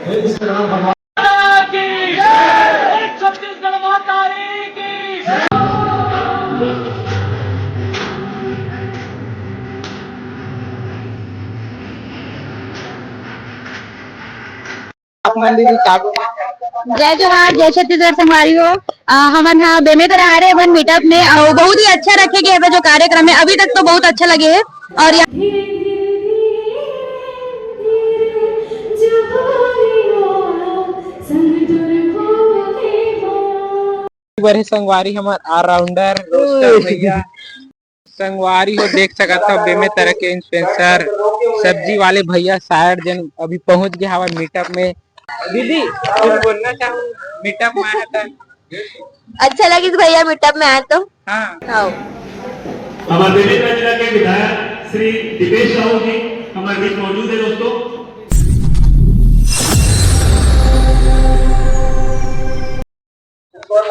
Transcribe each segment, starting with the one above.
छत्तीसगढ़ महाकाली की जय जोहार जय छत्तीसगढ़ संगवारी हो। हमन हाँ बेमेतरा आ रहे हैं मीटअप में और बहुत ही अच्छा रखे गए जो कार्यक्रम है अभी तक तो बहुत अच्छा लगे है और बड़े संगवारी हमार ऑलराउंडर रोस्टर भैया संगवारी हो देख सकता हो बेमेतरा के इन्फ्लुएंसर सब्जी वाले भैया शायद जन अभी पहुंच गया हवा मीटअप में। दीदी कुछ बोलना चाहूँ मीटअप में आया था अच्छा लगी भैया मीटअप में आए तो हाँ हमारे बेमेतरा जिला के विधायक श्री दिपेश साहू जी हमारे बीच मौजूद है दोस्तों।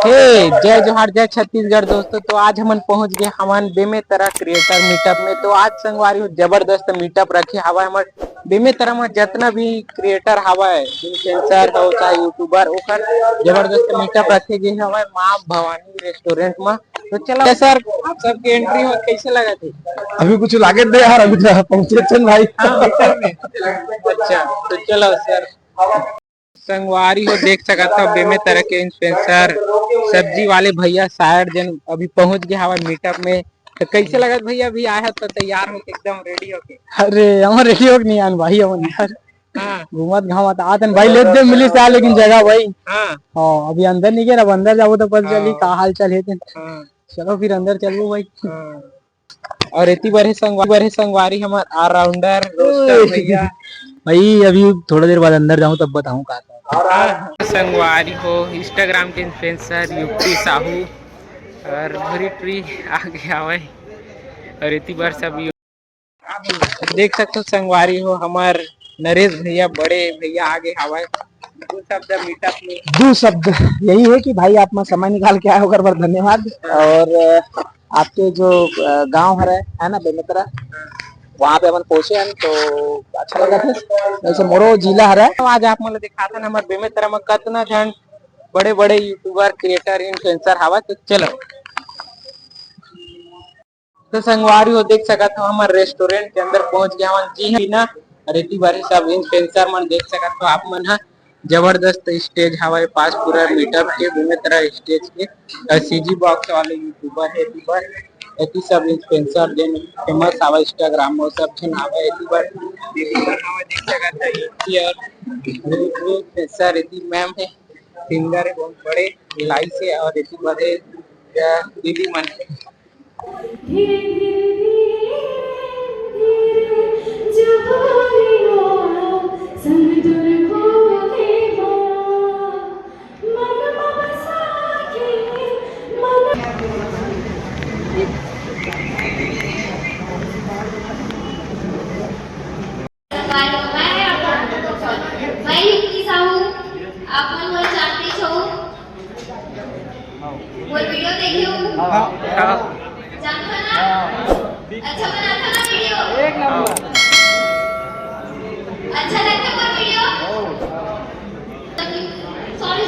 जय जोहार जय छत्तीसगढ़ दोस्तों। तो आज हम पहुंच गए हमारे बेमेतरा क्रिएटर मीटअप में। तो आज संगवारी हो जबरदस्त मीटअप रखे हवा हमारे बेमेतरा में जितना भी क्रिएटर हवा है इन्फ्लुएंसर हो चाहे यूट्यूबर ओकर जबरदस्त मीटअप रखे गए हवा माँ भवानी रेस्टोरेंट में। तो चलो सर आप सबके एंट्री हो कैसे लगा थे? अभी कुछ लागे दे यार अभी पहुंचे चल भाई। अच्छा तो चलो सर संगवारी हो देख सकता हो बेमेतरा के इन्फ्लुएंसर सब्जी वाले भैया शायद जन अभी पहुंच गया हवा मीटअप में। तो कैसे लगा भैया अभी आया तो तैयार हो एकदम रेडी होके? अरे हम रेडी हो नहीं आन भाई हम यार हाँ घूमत घामत आतन भाई ले दे मिली से लेकिन जगह भाई हाँ अभी अंदर नहीं गया अब अंदर जाओ तो पता चली का हाल चाल है। चलो फिर अंदर चलो भाई। और इतनी बड़े संगवारी हमार ऑलराउंडर रोस्टर भैया भाई अभी थोड़ा देर बाद अंदर जाऊं तब बताऊं का संगवारी हो इंस्टाग्राम के इन्फ्लुएंसर यूपी साहू और भरी ट्री आ गया है और इतनी बार सब देख सकते हो संगवारी हो हमार नरेश भैया बड़े भैया आगे हवा दो शब्द मीटअप में दो शब्द यही है कि भाई आप में समय निकाल के आए होकर बार धन्यवाद। और आपके जो गांव है ना बेमेतरा वहाँ पे अपन पहुंचे हैं तो अच्छा लगा था। वैसे मोरो जिला है आज आप मतलब दिखाते हैं हमारे बेमेतरा में कितना जन बड़े बड़े यूट्यूबर क्रिएटर इन्फ्लुएंसर हवा। तो चलो तो संगवारी हो देख सका था हमारे रेस्टोरेंट के अंदर पहुंच गया हम जी है ना रेती बारी सब इन्फ्लुएंसर मन देख सका तो आप मन है जबरदस्त स्टेज हवा पास पूरा मीटअप के बेमेतरा स्टेज के सीजी बॉक्स वाले यूट्यूबर है एती सब इन्फ्लुएंसर जन फेमस आवा इंस्टाग्राम में सब जन आवा एती बार देख सका था ये और सर एती मैम है सिंगर है बहुत बड़े लाई से और एती बड़े दीदी मन धीरे धीरे संग दूर हो के मन बसा के भाई युक्ति साहू आप मन मोर जानते छो मोर वीडियो देखियो जानता ना अच्छा बनाता ना वीडियो एक नंबर अच्छा लगता मोर वीडियो सॉरी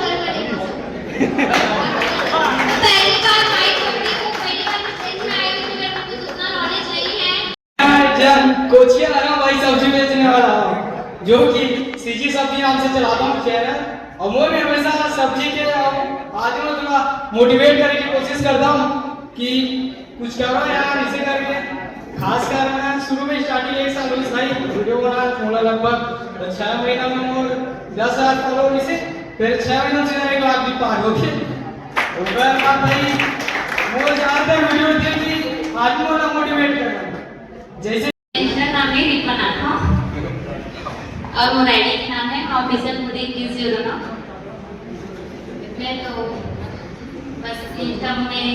पहली बार माइक खोलने को पहली बार स्टेज में आई हूं तो मेरे को कुछ उतना नॉलेज नहीं है। जब कोचिया आ रहा भाई सब्जी बेचने वाला जो कि सीजी सब्जी नाम से चलाता हूँ चैनल और मैं भी हमेशा सब्जी के आज में थोड़ा मोटिवेट करने की कोशिश करता हूँ कि कुछ करो यार इसे करके खास कर मैं शुरू में स्टार्टिंग एक साल हुई भाई वीडियो बना थोड़ा लगभग 6 महीना में और 10,000 फॉलोअर इसे फिर 6 महीनों से 1 लाख भी पार हो गए ऊपर आप भाई वो चाहते वीडियो देखी आज में मोटिवेट करना जैसे मेरा नाम है रिपन आथा और वो आईडी का नाम है ऑफिशियल मुझे किस यूरो ना मैं तो बस इंस्टा में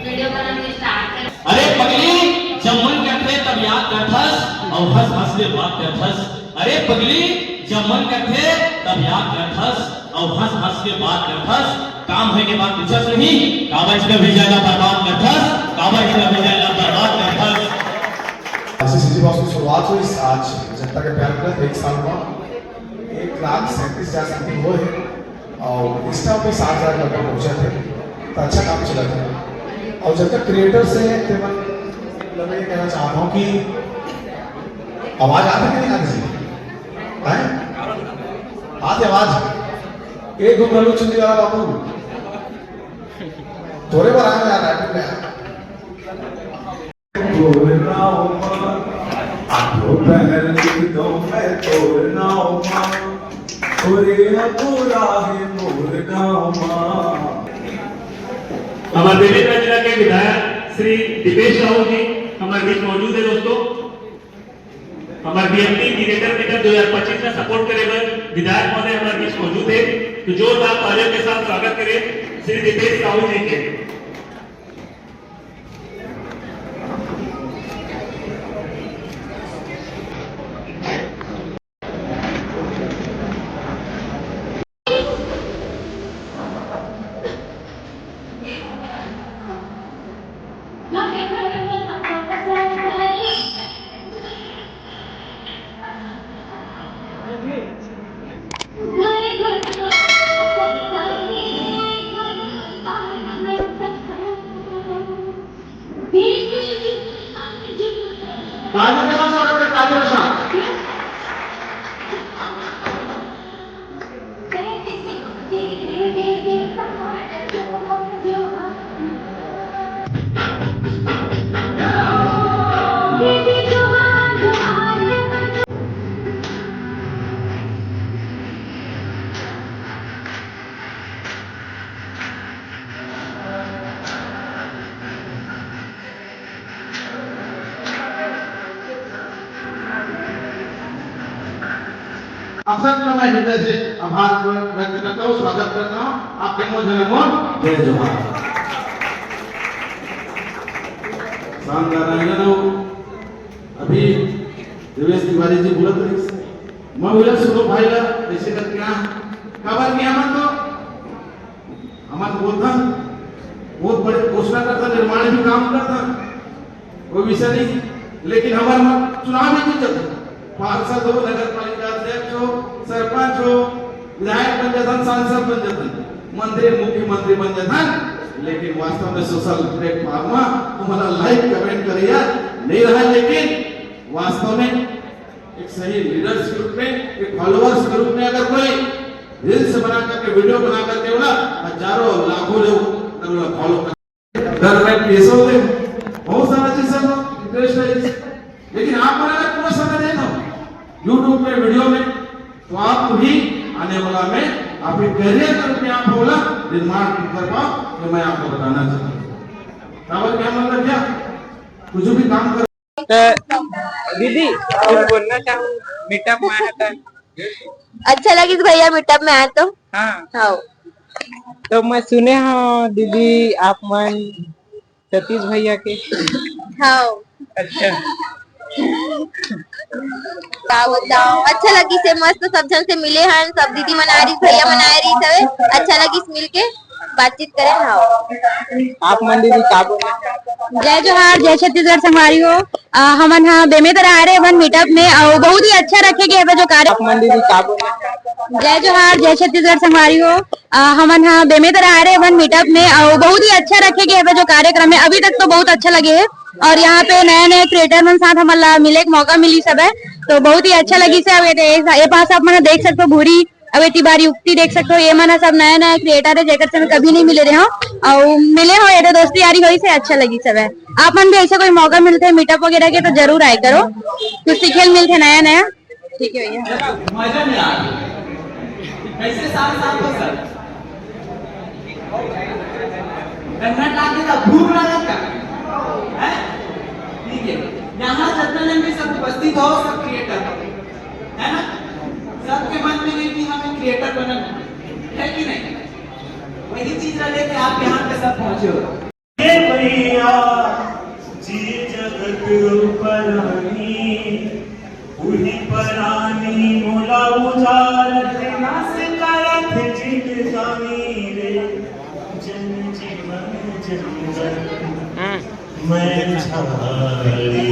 वीडियो बनाने स्टार्ट कर। अरे पगली जब मन करते तब याद करथस और हंस हंस के बात करथस। अरे पगली जब मन करते तब याद करथस और हंस हंस के बात करथस। काम होने के बाद पूछस नहीं कागज का भी ज्यादा बर्बाद करथस कागज का भी ज्यादा बर्बाद करथस। सीजी बॉक्स की शुरुआत हुई आज जनता के प्यार में 1 साल बाद एक 1,37,000 समथिंग हुए हैं और इंस्टा पे 7,000 लगभग पहुंचे थे, तो अच्छा काम चला था। और जब तक क्रिएटर से मैं ये कहना चाहता हूँ कि आवाज आती कि नहीं आती है? आती आवाज? एक घुमलू चुंदी वाला बाबू थोड़े बार आया यार रैपिड में हमारे बेमेतरा जिला के विधायक श्री दीपेश साहू जी हमारे बीच मौजूद है दोस्तों। हमारे बीएमपी क्रिकेटर मीटर 2025 में सपोर्ट करे हुए विधायक महोदय हमारे बीच मौजूद है, तो जोरदार तालियों के साथ स्वागत करें श्री दीपेश साहू जी के। अवसर को मैं हृदय से आभार व्यक्त करता हूँ, स्वागत करता हूँ आपके मोहन जय जोहार। शानदार आयोजन अभी देवेश तिवारी जी बोलत रही मैं बोला सुनो भाई ला ऐसे करके खबर किया मत तो हमारे बोलता बहुत बड़े घोषणा करता, निर्माण भी काम करता, कोई विषय नहीं, लेकिन हमारा चुनाव भी जीत पार्षद हो, नगर पालिका अध्यक्ष हो, सरपंच हो, विधायक बन जाता, सांसद बन जाता, मंत्री मुख्यमंत्री बन जाता, लेकिन वास्तव में सोशल प्लेटफॉर्म तुम्हारा लाइक कमेंट करिए नहीं रहा, लेकिन वास्तव में एक सही लीडर्स ग्रुप में, एक फॉलोअर्स ग्रुप में अगर कोई रील्स बना करके वीडियो बना करके बोला हजारों लाखों लोग फॉलो कर रहे पैसों दे बहुत सारा चीज सब इंटरेस्ट है, लेकिन आप अगर पूरा समय दे दो यूट्यूब में वीडियो में तो आप भी आने वाला में आपके करियर का रुपया आप बोला निर्माण कर पाओ, तो मैं आपको बताना चाहता हूँ। क्या मतलब क्या कुछ भी काम कर दीदी कुछ बोलना चाहूँ, मीटअप में आया था, अच्छा लगी तो भैया मीटअप में आए तो हाँ तो मैं सुने हाँ दीदी आप मन सतीश भैया के हाँ अच्छा क्या बताओ, अच्छा लगी से मस्त सब जन से मिले हैं, सब दीदी मना रही भैया मना रही सब, अच्छा लगी मिल के बातचीत करें। हाँ आप मन दीदी का बोले जय जोहार, जय छत्तीसगढ़ संगवारी हो। हमन हाँ बेमेतरा आ रहे हैं मीटअप में और बहुत ही अच्छा रखेंगे जो कार्य। आप मन दीदी का बोले जय जोहार, जय छत्तीसगढ़ संगवारी हो। हमन हाँ बेमेतरा आ रहे हैं मीटअप में और बहुत ही अच्छा रखेंगे जो कार्यक्रम है, अभी तक तो बहुत अच्छा लगे है और यहाँ पे नए नए क्रिएटर मन साथ हमारा मिले मौका मिली सब है, तो बहुत ही अच्छा लगी से। अब ये पास आप मन देख सकते हो भूरी अब इतनी बारी उक्ति देख सकते हो, ये मन सब नए नए क्रिएटर है जेकर से कभी नहीं मिले रहे हो और मिले हो, ये दोस्ती यारी हुई से अच्छा लगी सब है। आप मन भी ऐसे कोई मौका मिलते है मीटअप वगैरह के तो जरूर आए करो, कुछ सीखे मिलते नया नया। ठीक है भैया, मजा नहीं आ रही कैसे साथ साथ हो सर करना लागे तो भूख लगा का है, ठीक है। यहाँ जितने जन भी सब उपस्थित हो, सब क्रिएटर है ना, सबके मन में नहीं कि हमें क्रिएटर बनना है कि नहीं, वही चीज लेके आप यहाँ पे सब पहुंचे हो। ये भैया जी जगत परानी उही परानी मोला उजारत नास करत जिंदगानी रे जन जीवन जंगल मैं झाड़ी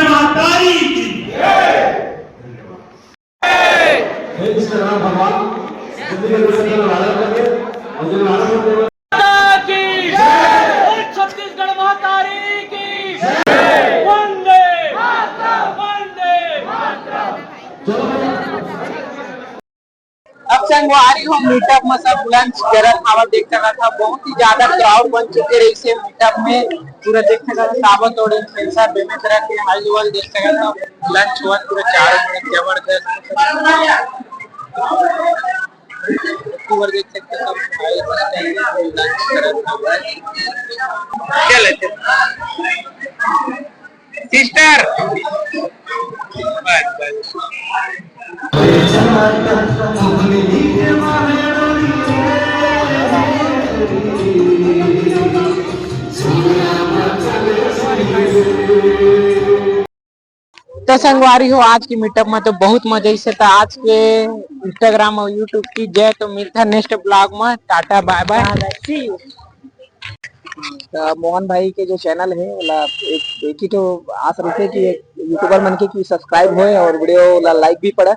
मातारी की हे इंस्टाग्राम भगवान जिंदगी में सबसे वायरल करके और जो वायरल करके की जय छत्तीसगढ़ महातारी की जय वंदे मातरम वंदे मातरम। अब संगवारी हो मीटअप में सब लंच करत हवा देख सका था बहुत ही ज्यादा क्राउड बन चुके रहे इसे मीटअप में पूरा देख सका था साबत और इन्फ्लुएंसर बेमे तरह के हाई लेवल देख सका था लंच हुआ पूरा 4 मिनट जबरदस्त पूरा देख सकते सब भाई लंच करत हवा चल सिस्टर बस बस तो संगवारी हो आज की मीटअप में तो बहुत मजा से था आज के इंस्टाग्राम और यूट्यूब की जय तो मिलता है नेक्स्ट ब्लॉग में टाटा bye bye see you. Mohan भाई के जो चैनल है एक ही तो आस रखे कि एक यूट्यूबर मन के कि सब्सक्राइब होए और वीडियो लाइक भी पड़े।